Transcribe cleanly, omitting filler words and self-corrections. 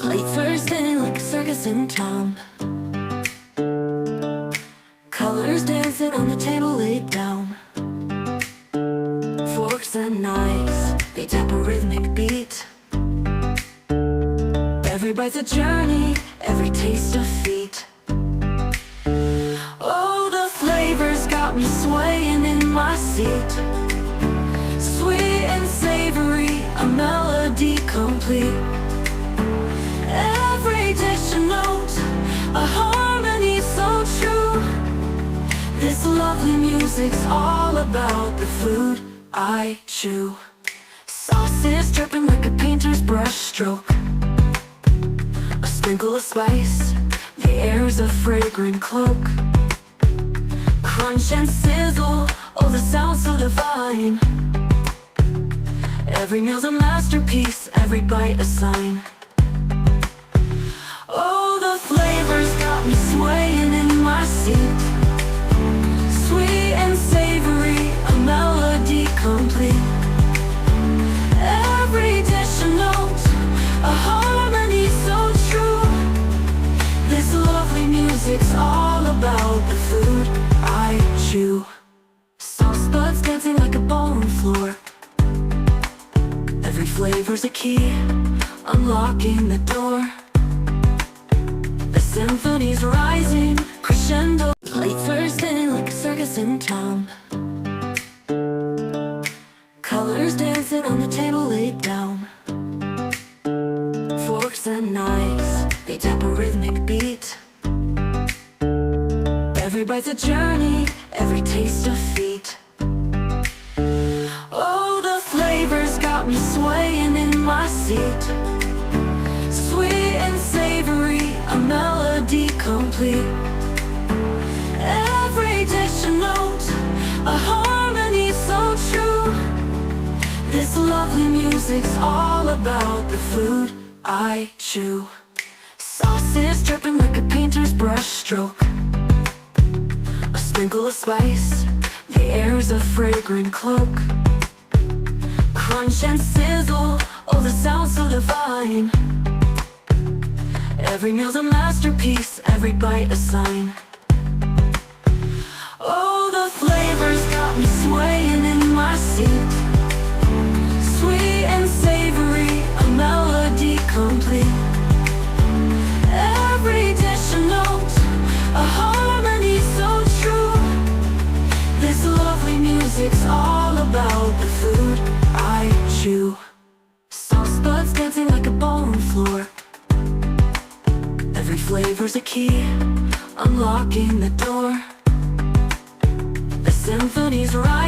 Late Thursday like a circus in town. Colors dancing on the table laid down. Forks and knives, they tap a rhythmic beat. Every bite's a journey, every taste a feat. Oh, the flavors got me swaying in my seat. Sweet and savory, a melody complete. Every dish a note, a harmony so true. This lovely music's all about the food I chew. Sauces dripping like a painter's brush stroke. A sprinkle of spice, the air's a fragrant cloak. Crunch and sizzle, oh the sound so divine. Every meal's a masterpiece, every bite a sign. Oh, the flavors got me swaying in my seat. Sweet and savory, a melody complete. Every dish a note, a harmony so true. This lovely music's all about the food I chew. Sauce buds dancing like a ballroom floor. Every flavor's a key, unlocking the door. The symphony's rising, crescendo. Late Thursday like a circus in town. Colors dancing on the table laid down. Forks and knives, they tap a rhythmic beat. Every bite's a journey, every taste a feat. Oh, the flavors got me swaying in my seat. Sweet and savory, a melody complete. Every dish a note, a harmony so true. This lovely music's all about the food I chew. Sauces dripping like a painter's brush stroke. A sprinkle of spice, the air's a fragrant cloak. Crunch and sizzle, oh the sound so divine. Every meal's a masterpiece, every bite a sign. Oh, the flavors got me swaying in my seat. Sweet and savory, a melody complete. Every dish a note, a harmony so true. This lovely music's all about the food I chew. Sauce buds dancing like a ballroom floor. Every flavor's a key, unlocking the door. The symphony's rising.